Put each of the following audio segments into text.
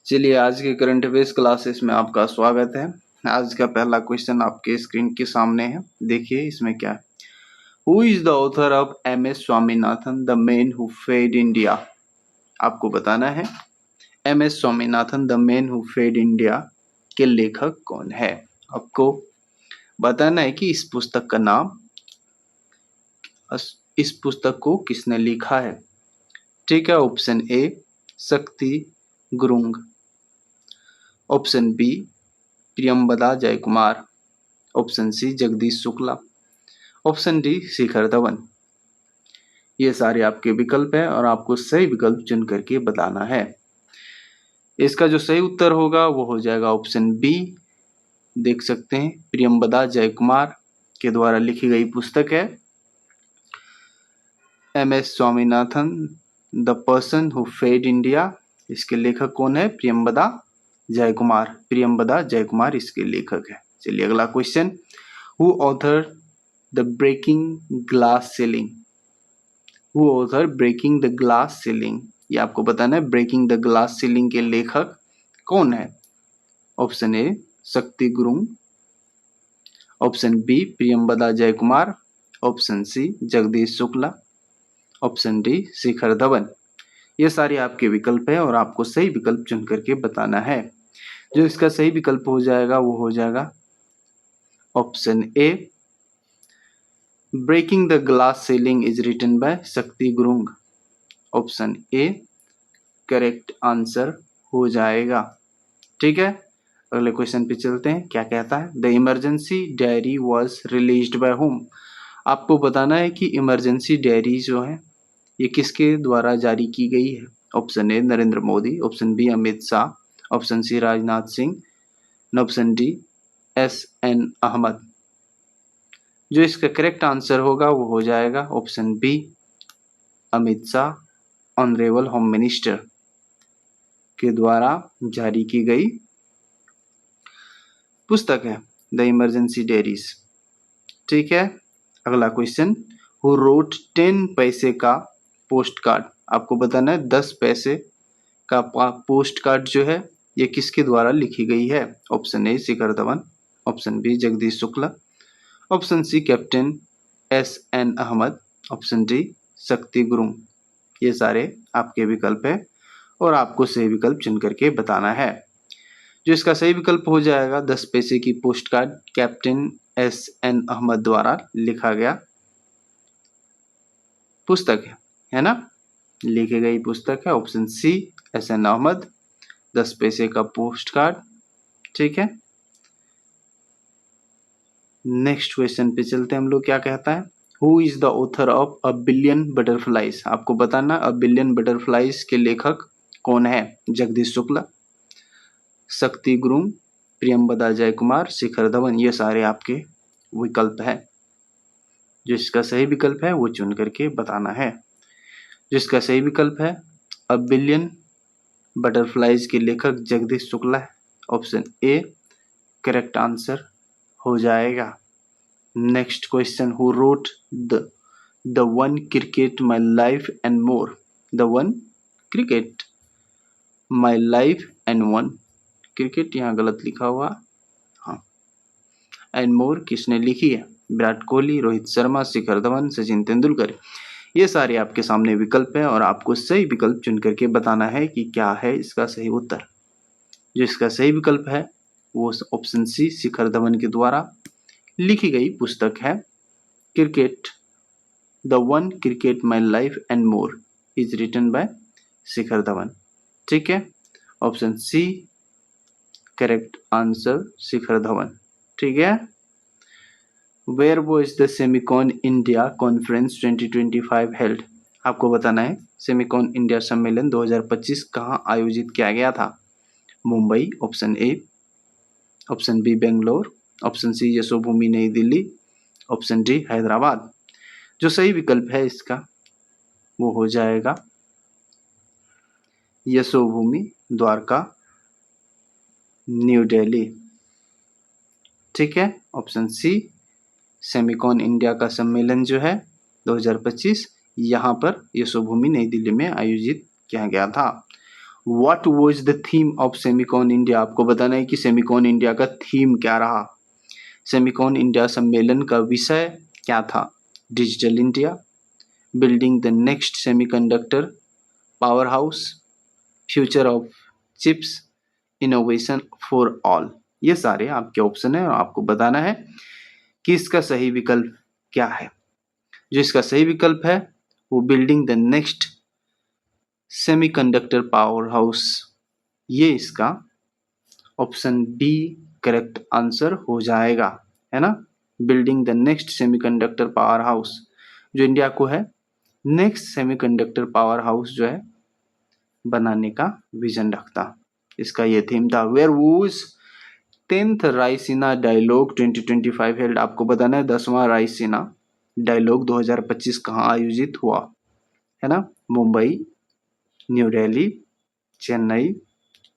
चलिए आज के करंट अफेयर्स क्लासेस में आपका स्वागत है। आज का पहला क्वेश्चन आपके स्क्रीन के सामने है। देखिए इसमें क्या है। Who is the author of MS Swaminathan the man who fed India. आपको बताना है MS Swaminathan the man who fed India के लेखक कौन है। आपको बताना है कि इस पुस्तक का नाम, इस पुस्तक को किसने लिखा है। ठीक है, option A Shakti Gurung, option B Priyambada Jaikumar, option C Jagdish Shukla, option D Shikhar Dhawan. ये सारे आपके विकल्प हैं और आपको सही विकल्प चुन करके बताना है। इसका जो सही उत्तर होगा वो हो जाएगा ऑप्शन बी। देख सकते हैं प्रियंबदा जयकुमार के द्वारा लिखी गई पुस्तक है MS Swaminathan the person who fed India. इसके लेखक कौन है? प्रियंबदा जयकुमार। प्रियंबदा जयकुमार इसके लेखक है। चलिए अगला question. Who author the breaking glass ceiling. Who author breaking the glass ceiling. ये आपको बताना है ब्रेकिंग द ग्लास सीलिंग के लेखक कौन है। Option A Shakti Gurung, option B Priyambada Jaikumar, option C Jagdish Shukla, option D Shikhar Dhawan. ये सारे आपके विकल्प है और आपको सही विकल्प चुन करके बताना है। जो इसका सही विकल्प हो जाएगा वो हो जाएगा option A breaking the glass ceiling is written by Shakti Gurung. Option A correct answer हो जाएगा। ठीक है, अगले क्वेश्चन पे चलते हैं। क्या कहता है? The emergency diary was released by home. आपको बताना है कि इमरजेंसी डायरी जो है ये किसके द्वारा जारी की गई है। Option A Narendra Modi, option B Amit Shah, option C Rajnath Singh, option D SN Ahmed. जो इसका करेक्ट आंसर होगा वो हो जाएगा option B Amit Shah, honourable home minister के द्वारा जारी की गई पुस्तक है द इमरजेंसी डायरीज। ठीक है, अगला क्वेश्चन। हु रोट 10 पैसे का पोस्ट कार्ड। आपको बताना है 10 पैसे का पोस्ट कार्ड जो है ये किसके द्वारा लिखी गई है। Option A Shikhar Dhawan, option B Jagdish Shukla, option C captain SN Ahmed, option D Shakti Gurung. ये सारे आपके विकल्प है और आपको सही विकल्प चुन करके बताना है। जो इसका सही विकल्प हो जाएगा 10 पैसे की postcard captain SN Ahmed द्वारा लिखा गया पुस्तक है ना, लिखी गई पुस्तक है। ऑप्शन सी SN अहमद 10 पैसे का पोस्ट कार्ड। ठीक है, नेक्स्ट क्वेश्चन पे चलते हैं हम लोग। क्या कहता है? Who is the author of a billion butterflies. आपको बताना अ बिलियन बटरफ्लाइज के लेखक कौन है। जगदीश शुक्ला, शक्ति गुरुंग, प्रियंबदा जयकुमार, शिखर धवन। ये सारे आपके विकल्प है। जो इसका सही विकल्प है वो चुन करके बताना है। जिसका सही विकल्प है अ बिलियन बटरफ्लाइज के लेखक जगदीश शुक्ला है। ऑप्शन ए करेक्ट आंसर हो जाएगा। Next question. Who wrote the one cricket my life and more. The one cricket my life and one cricket, यहाँ गलत लिखा हुआ, हाँ, एंड मोर किसने लिखी है? विराट कोहली, रोहित शर्मा, शिखर धवन, सचिन तेंदुलकर। ये सारे आपके सामने विकल्प है और आपको सही विकल्प चुन करके बताना है कि क्या है इसका सही उत्तर। जो इसका सही विकल्प है वो ऑप्शन सी शिखर धवन के द्वारा लिखी गई पुस्तक है cricket the one cricket my life and more is written by Shikhar Dhawan. ठीक है, option C correct answer Shikhar Dhawan. ठीक है, where was the Semicon India conference 2025 held. आपको बताना है सेमिकॉन इंडिया सम्मेलन 2025 कहाँ आयोजित किया गया था। Mumbai, option A, option B Bangalore, option C Yashobhoomi नई दिल्ली, ऑप्शन डी हैदराबाद। जो सही विकल्प है इसका वो हो जाएगा यशोभूमि द्वारका न्यू दिल्ली। ठीक है, ऑप्शन सी सेमिकॉन इंडिया का सम्मेलन जो है 2025 यहाँ पर यशोभूमि नई दिल्ली में आयोजित किया गया था। What was the theme of Semicon India, आपको बताना है कि सेमिकॉन इंडिया का थीम क्या रहा। सेमिकॉन इंडिया सम्मेलन का विषय क्या था? Digital India, building the next semiconductor power house, future of chips, innovation for all. ये सारे आपके ऑप्शन है और आपको बताना है कि इसका सही विकल्प क्या है। जो इसका सही विकल्प है वो building the next semiconductor power house, ये इसका ऑप्शन बी करेक्ट आंसर हो जाएगा, है ना। Building the next semiconductor power house जो इंडिया को है नेक्स्ट सेमीकंडक्टर पावर हाउस जो है बनाने का विजन रखता, इसका ये थीम था। Where was 10th Raisina dialogue 2025 held, आपको बताना है 10वां रायसीना डायलॉग 2025 कहाँ आयोजित हुआ, है ना। मुंबई, न्यू दिल्ली, चेन्नई,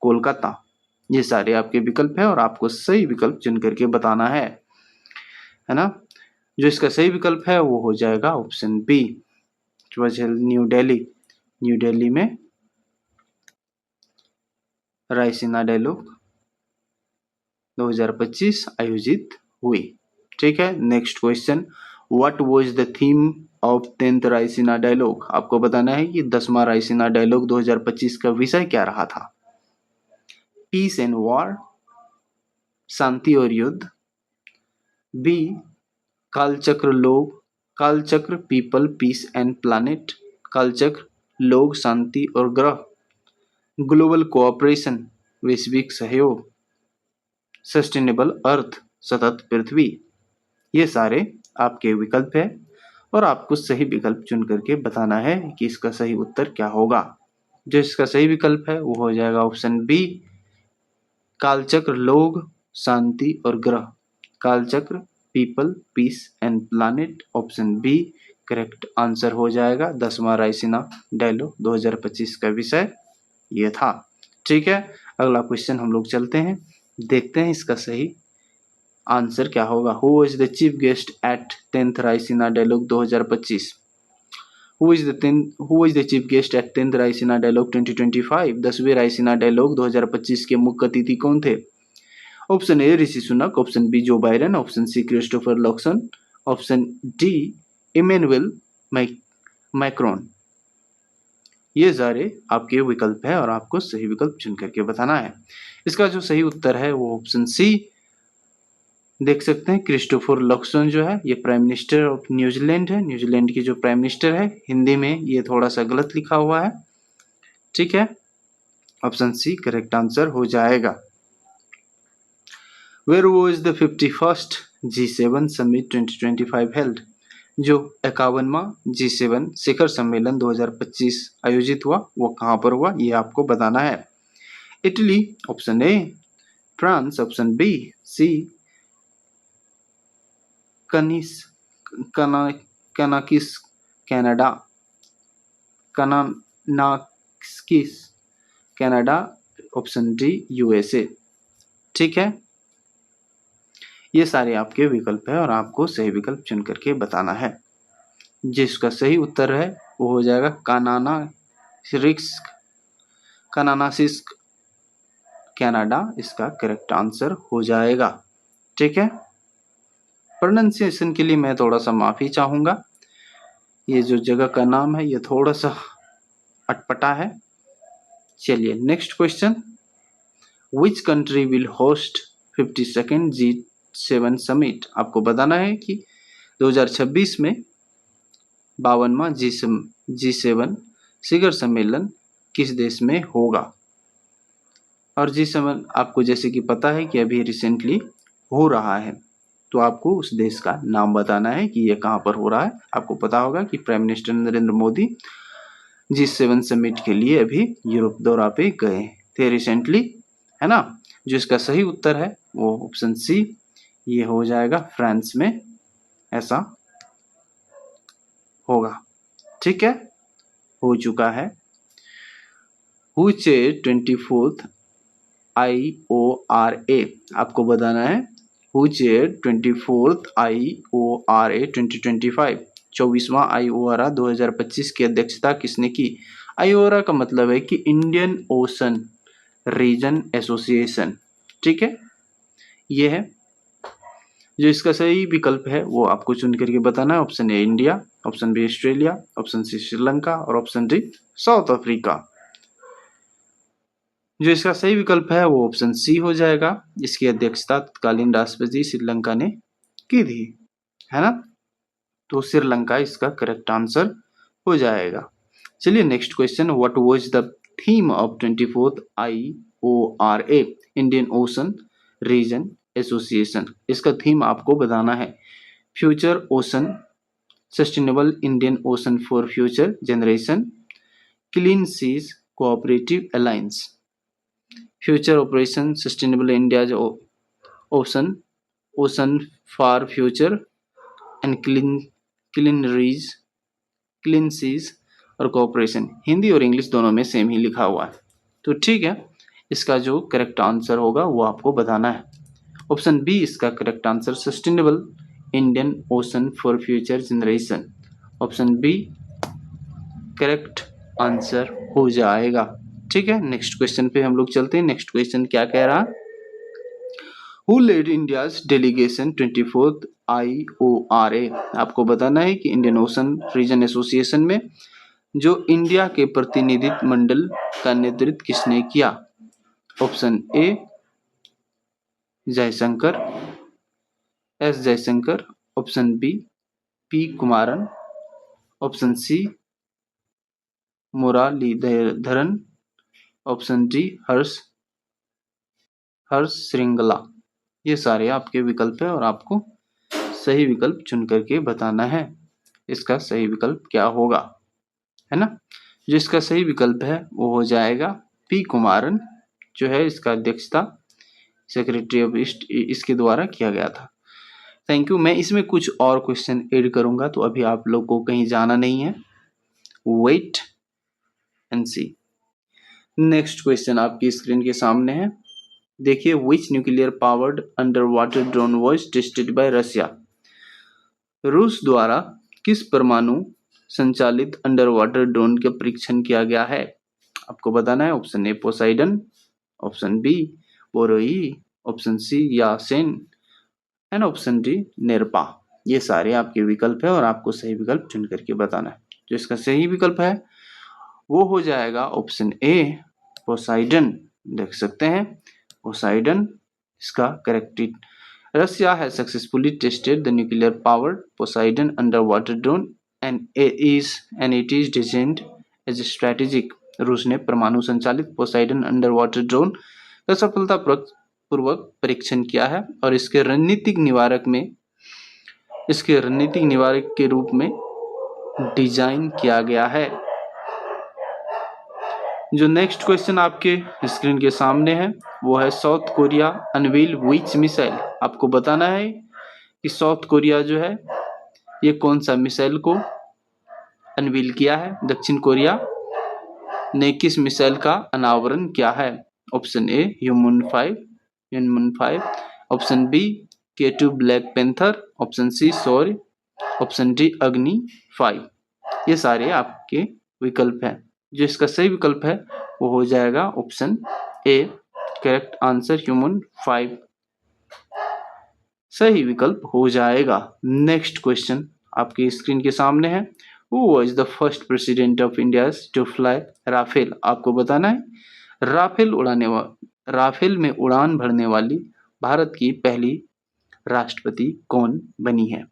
कोलकाता, ये सारे आपके विकल्प है और आपको सही विकल्प चुन करके बताना है ना। जो इसका सही विकल्प है वो हो जाएगा option B, new Delhi. New Delhi में रायसीना डायलॉग 2025 आयोजित हुई। ठीक है, next question, what was the theme of 10th Raisina dialogue, आपको बताना है कि 10वां रायसीना डायलॉग 2025 का विषय क्या रहा था। पीस एंड वॉर, शांति और युद्ध, बी कालचक्र लोग, कालचक्र पीपल पीस एंड प्लैनेट, कालचक्र लोग शांति और ग्रह, ग्लोबल कोऑपरेशन वैश्विक सहयोग, सस्टेनेबल अर्थ सतत पृथ्वी। ये सारे आपके विकल्प है और आपको सही विकल्प चुन करके बताना है कि इसका सही उत्तर क्या होगा। जो इसका सही विकल्प है वो हो जाएगा ऑप्शन बी, कालचक्र लोग शांति और ग्रह, Kalachakra people peace and planet, option B correct answer हो जाएगा। 10वां रायसीना डायलॉग 2025 का विषय ये था। ठीक है, अगला क्वेश्चन हम लोग चलते हैं, देखते हैं इसका सही आंसर क्या होगा। Who is the chief guest at 10th Raisina dialogue 2025, who is the chief guest at 10th Raisina dialogue 2025, 10वें रायसीना डायलॉग 2025 के मुख्य अतिथि कौन थे? Option A Rishi Sunak, option B Joe Biden, option C Christopher Luxon, option D Emmanuel Macron. ये सारे आपके विकल्प है और आपको सही विकल्प चुन करके बताना है। इसका जो सही उत्तर है वो ऑप्शन सी, देख सकते हैं क्रिस्टोफर लक्सन जो है ये प्राइम मिनिस्टर ऑफ न्यूजीलैंड है, न्यूजीलैंड की जो प्राइम मिनिस्टर है। हिंदी में ये थोड़ा सा गलत लिखा हुआ है, ठीक है, ऑप्शन सी करेक्ट आंसर हो जाएगा। Where was the 51st G7 summit 2025 held, जो 51वां G7 शिखर सम्मेलन 2025 आयोजित हुआ वो कहाँ पर हुआ ये आपको बताना है। Italy option A, France option B, C Kananaskis Canada, Kananaskis Canada, option D USA. ठीक है, ये सारे आपके विकल्प है और आपको सही विकल्प चुन करके बताना है। जिसका सही उत्तर है वो हो जाएगा कानानासिस्क कनाडा, इसका करेक्ट आंसर हो जाएगा। ठीक है, प्रोनाउंसिएशन के लिए मैं थोड़ा सा माफी चाहूंगा, ये जो जगह का नाम है ये थोड़ा सा अटपटा है। चलिए next question, which country will host 52nd G7 summit, आपको बताना है कि 2026 में 52वां G7 शिखर सम्मेलन किस देश में होगा। और G7 आपको जैसे कि पता है कि अभी रिसेंटली हो रहा है, तो आपको उस देश का नाम बताना है कि ये कहाँ पर हो रहा है। आपको पता होगा कि prime minister Narendra Modi G7 summit के लिए अभी यूरोप दौरा पे गए थे रिसेंटली, है ना। जो इसका सही उत्तर है वो ऑप्शन सी, ये हो जाएगा फ्रांस में ऐसा होगा। ठीक है, हो चुका है। हु चेयर 24th IORA, आपको बताना है who chair 24th IORA 2025, 24वां IORA 2025 की अध्यक्षता किसने की। आयोरा का मतलब है कि इंडियन ओशन रीजन एसोसिएशन, ठीक है। ये है जो इसका सही विकल्प है वो आपको चुन करके बताना है। Option A India, option B Australia, option C Sri Lanka और ऑप्शन डी साउथ अफ्रीका। जो इसका सही विकल्प है वो ऑप्शन सी हो जाएगा। इसकी अध्यक्षता तत्कालीन राष्ट्रपति श्रीलंका ने की थी, है ना। तो श्रीलंका इसका करेक्ट आंसर हो जाएगा। चलिए next question, what was the theme of 24th IORA Indian Ocean region association. इसका थीम आपको बताना है। Future ocean, sustainable Indian Ocean for future generation, clean seas cooperative alliance. Future operation sustainable India ocean, ocean for future and clean seas और cooperation. Hindi और English दोनों में same ही लिखा हुआ है, तो ठीक है। इसका जो करेक्ट आंसर होगा वो आपको बताना है। ऑप्शन बी इसका correct answer, sustainable Indian Ocean for future generation. Option B correct answer हो जाएगा, ठीक है। नेक्स्ट क्वेश्चन पे हम लोग चलते हैं। नेक्स्ट क्वेश्चन क्या कह रहा, who led India's delegation 24th IORA। आपको बताना है कि इंडियन ओशन रीजन एसोसिएशन में जो इंडिया के प्रतिनिधित्व मंडल का नेतृत्व किसने किया। Option A Jaishankar, S Jaishankar, option B P Kumaran, option C Muraleedharan, option D Harsh Shringla. ये सारे आपके विकल्प है और आपको सही विकल्प चुन करके बताना है इसका सही विकल्प क्या होगा, है ना। जो इसका सही विकल्प है वो हो जाएगा पी कुमारन, जो है इसका अध्यक्षता सेक्रेटरी ऑफ ईस्ट इसके द्वारा किया गया था। Thank you. मैं इसमें कुछ और क्वेश्चन ऐड करूंगा, तो अभी आप लोग को कहीं जाना नहीं है, wait and see. Next question आपकी स्क्रीन के सामने है, देखिए, which nuclear powered underwater drone was tested by Russia. रूस द्वारा किस परमाणु संचालित अंडर वाटर ड्रोन का परीक्षण किया गया है। आपको बताना है। Option A Poseidon, option B Borei, option C Yasen and option D Nerpa. ये सारे आपके विकल्प है और आपको सही विकल्प चुन करके बताना है। जो इसका सही विकल्प है वो हो जाएगा ऑप्शन ए पोसाइडन। देख सकते हैं पोसाइडन इसका correct. Russia has successfully tested the nuclear-powered Poseidon underwater drone and it is designed as a strategic। रूस ने परमाणु संचालित पोसाइडन अंडरवाटर ड्रोन का सफलतापूर्वक परीक्षण किया है और इसके रणनीतिक निवारक के रूप में डिजाइन किया गया है। जो नेक्स्ट क्वेश्चन आपके स्क्रीन के सामने है वो है south Korea unveil which missile. आपको बताना है कि साउथ कोरिया जो है ये कौन सा मिसाइल को अनवील किया है। दक्षिण कोरिया ने किस मिसाइल का अनावरण किया है। Option A human 5, option B K2 black panther, option C Shaurya, option D अग्नि 5। ये सारे आपके विकल्प हैं। जो इसका सही विकल्प है वो हो जाएगा option A correct answer human 5 सही विकल्प हो जाएगा। नेक्स्ट क्वेश्चन आपकी स्क्रीन के सामने है, who was the first president of India to fly Rafale. आपको बताना है राफेल में उड़ान भरने वाली भारत की पहली राष्ट्रपति कौन बनी है।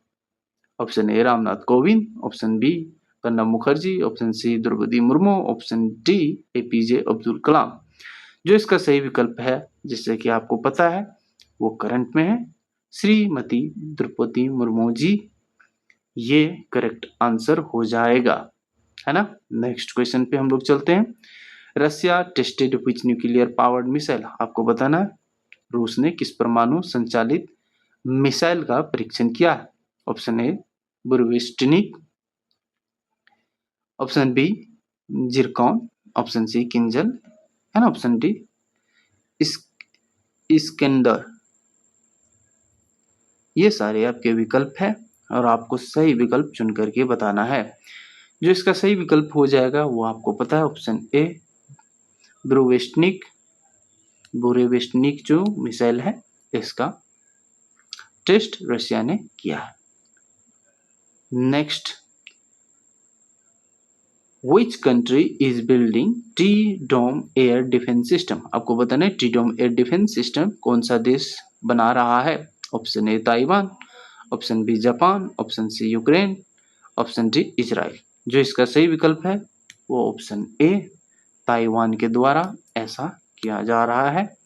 Option A Ramnath Kovind, option B Pranab Mukherjee, option C Droupadi Murmu, option D APJ Abdul Kalam. जो इसका सही विकल्प है जिससे कि आपको पता है वो करंट में है श्रीमती द्रौपदी मुर्मू जी। ये करेक्ट आंसर हो जाएगा, है ना। नेक्स्ट क्वेश्चन पे हम लोग चलते हैं। Russia tested which nuclear powered missile. आपको बताना है रूस ने किस परमाणु संचालित मिसाइल का परीक्षण किया है। Option A Burevestnik, option B Zircon, option C Kinzhal and option D Iskander. ये सारे आपके विकल्प हैं और आपको सही विकल्प चुन करके बताना है। जो इसका सही विकल्प हो जाएगा वो आपको पता है, ऑप्शन ए बुरेवेस्टनिक जो मिसाइल है इसका टेस्ट रशिया ने किया है। Next, which country is building T Dome air defence system? आपको बताना है T Dome air defence system कौन सा देश बना रहा है? Option A Taiwan, option B Japan, option C Ukraine, option D Israel. जो इसका सही विकल्प है वो ऑप्शन ए ताइवान के द्वारा ऐसा किया जा रहा है।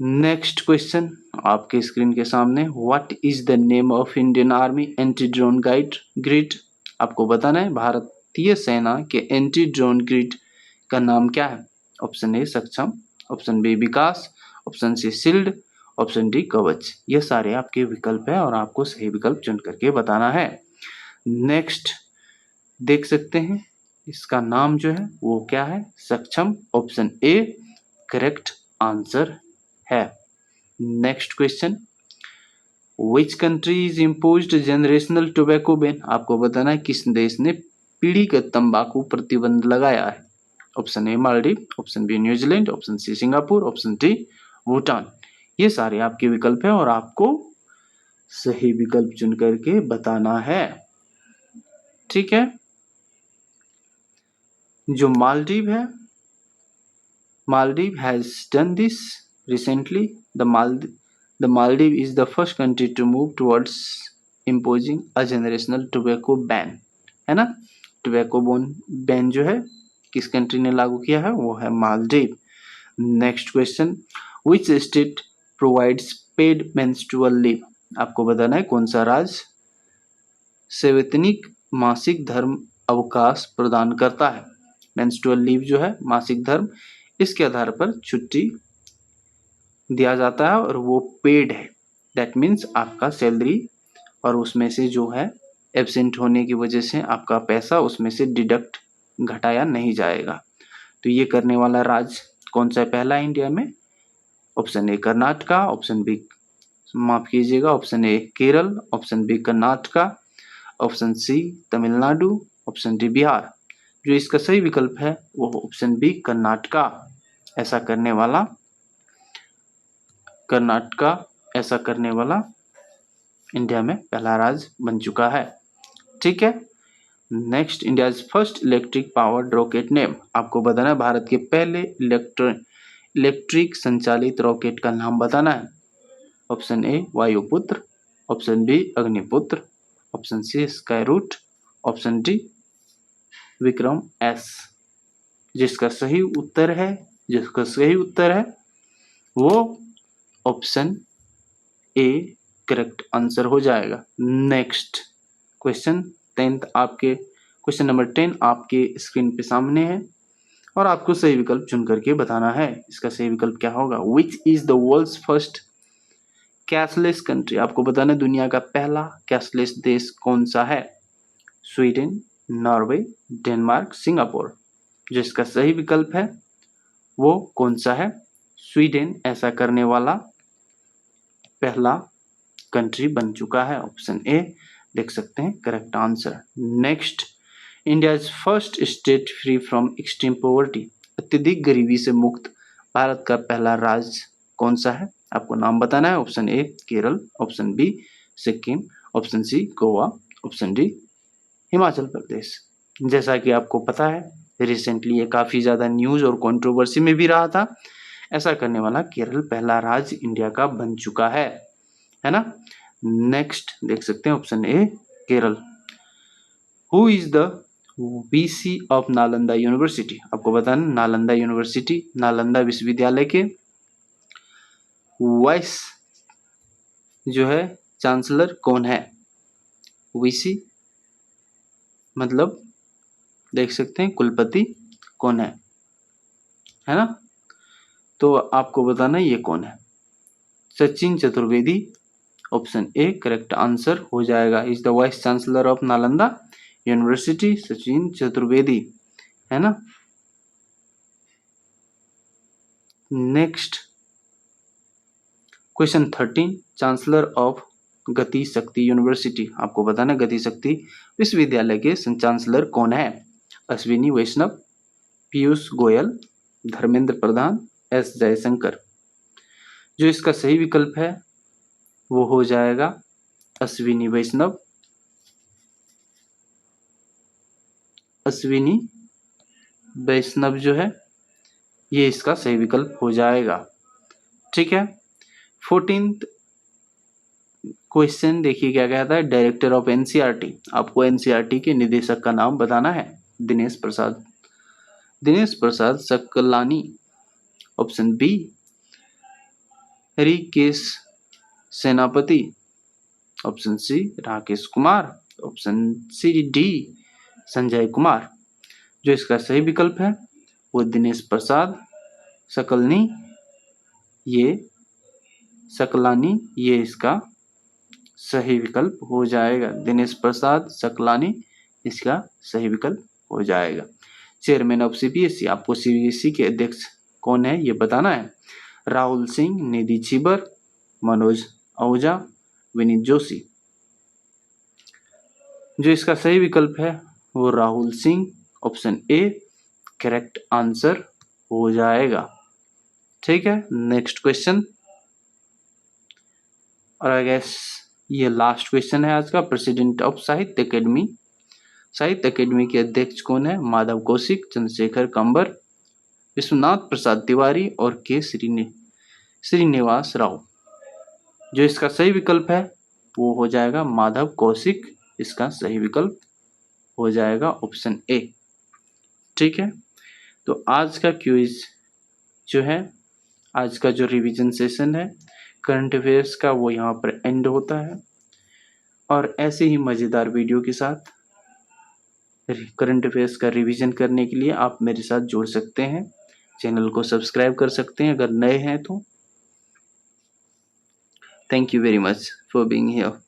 नेक्स्ट क्वेश्चन आपके स्क्रीन के सामने, what is the name of Indian army anti drone guide grid? आपको बताना है भारतीय सेना के एंटी ड्रोन ग्रिड का नाम क्या है? Option A Saksham, option B Vikas, option C shield, option D Kavach. ये सारे आपके विकल्प है और आपको सही विकल्प चुन करके बताना है। नेक्स्ट देख सकते हैं इसका नाम जो है वो क्या है? सक्षम, ऑप्शन ए करेक्ट आंसर है। Next question, which country is imposed generational tobacco ban? आपको बताना है किस देश ने पीढ़ीगत तंबाकू प्रतिबंध लगाया है? Option A Maldives, option B New Zealand, option C Singapore, option D Bhutan. ये सारे आपके विकल्प है और आपको सही विकल्प चुन करके बताना है। ठीक है, जो मालदीव है, Maldives has done this recently. The Maldives is the first country to move towards imposing a generational tobacco ban. है ना? Tobacco ban जो है किस कंट्री ने लागू किया है? वो है Maldives. Next question, which state provides paid menstrual leave? आपको बताना है कौन सा राज्य सवैतनिक मासिक धर्म अवकाश प्रदान करता है? मेंस्ट्रुअल लीव जो है मासिक धर्म, इसके आधार पर छुट्टी दिया जाता है और वो पेड है। दैट मीन्स आपका सैलरी और उसमें से जो है एब्सेंट होने की वजह से आपका पैसा उसमें से डिडक्ट घटाया नहीं जाएगा। तो ये करने वाला राज्य कौन सा है पहला इंडिया में? Option A Karnataka, option B माफ कीजिएगा, option A Kerala, option B Karnataka, option C Tamil Nadu, option D Bihar. जो इसका सही विकल्प है वो ऑप्शन बी कर्नाटका। ऐसा करने वाला इंडिया में पहला राज्य बन चुका है। ठीक है, next, India first electric powered rocket name? आपको बताना है भारत के पहले इलेक्ट्रिक संचालित रॉकेट का नाम बताना है। Option A Vayuputra, option B Agniputra, option C Skyroot, option D Vikram S. जिसका सही उत्तर है वो ऑप्शन ए करेक्ट आंसर हो जाएगा। नेक्स्ट क्वेश्चन क्वेश्चन नंबर 10 आपके स्क्रीन पे सामने है और आपको सही विकल्प चुन करके बताना है। इसका सही विकल्प क्या होगा? Which is the world's first cashless country? आपको बताना है दुनिया का पहला कैशलेस देश कौन सा है? Sweden, Norway, Denmark, Singapore. जो इसका सही विकल्प है वो कौन सा है? स्वीडन ऐसा करने वाला पहला कंट्री बन चुका है। ऑप्शन ए देख सकते हैं correct answer. Next, India first state free from extreme poverty? अत्यधिक गरीबी से मुक्त भारत का पहला राज्य कौन सा है? आपको नाम बताना है। Option A Kerala, option B Sikkim, option C Goa, option D Himachal Pradesh. जैसा कि आपको पता है रिसेंटली ये काफी ज्यादा न्यूज और कंट्रोवर्सी में भी रहा था। ऐसा करने वाला केरल पहला राज्य इंडिया का बन चुका है ना? नेक्स्ट देख सकते हैं option A Kerala. Who is the VC of Nalanda university? आपको बताना नालंदा विश्वविद्यालय के वाइस जो है चांसलर कौन है? वीसी मतलब देख सकते हैं कुलपति कौन है ना? तो आपको बताना ये कौन है? Sachin Chaturvedi. Option A correct answer हो जाएगा। Is the vice chancellor of Nalanda university Sachin Chaturvedi, है ना? नेक्स्ट क्वेश्चन 13, चांसलर ऑफ गति शक्ति यूनिवर्सिटी, आपको बताना गति शक्ति विश्वविद्यालय के चांसलर कौन है? अश्विनी वैष्णव, पीयूष गोयल, धर्मेंद्र प्रधान, एस जयशंकर। जो इसका सही विकल्प है वो हो जाएगा अश्विनी वैष्णव। अश्विनी वैष्णव जो है ये इसका सही विकल्प हो जाएगा। ठीक है। 14th क्वेश्चन देखिए क्या कहता है, डायरेक्टर ऑफ एनसीईआरटी, आपको एनसीईआरटी के निदेशक का नाम बताना है। Dinesh Prasad, Dinesh Prasad Saklani, option B Harikesh Senapati, option C Rakesh Kumar, option C D Sanjay Kumar. जो इसका सही विकल्प है वो दिनेश प्रसाद सकलनी, ये सकलानी, ये इसका सही विकल्प हो जाएगा। दिनेश प्रसाद सकलानी इसका सही विकल्प हो जाएगा। चेयरमैन ऑफ सीबीएसई, आपको सीबीएसई के अध्यक्ष कौन है ये बताना है। राहुल सिंह, निधि छिबर, मनोज आहूजा, विनीत जोशी। जो इसका सही विकल्प है वो Rahul Singh, option A correct answer हो जाएगा। ठीक है। नेक्स्ट क्वेश्चन, और आई गेस ये लास्ट क्वेश्चन है आज का। प्रेसिडेंट ऑफ साहित्य अकेडमी, साहित्य अकेडमी के अध्यक्ष कौन है? माधव कौशिक, चंद्रशेखर कंबर, विश्वनाथ प्रसाद तिवारी और के श्रीनिवास राव। जो इसका सही विकल्प है वो हो जाएगा माधव कौशिक, इसका सही विकल्प हो जाएगा ऑप्शन ए। ठीक है। तो आज का क्विज जो है, आज का जो रिवीजन सेशन है करंट अफेयर्स का, वो यहाँ पर एंड होता है। और ऐसे ही मज़ेदार वीडियो के साथ करंट अफेयर्स का रिवीजन करने के लिए आप मेरे साथ जुड़ सकते हैं। चैनल को सब्सक्राइब कर सकते हैं अगर नए हैं तो। Thank you very much for being here.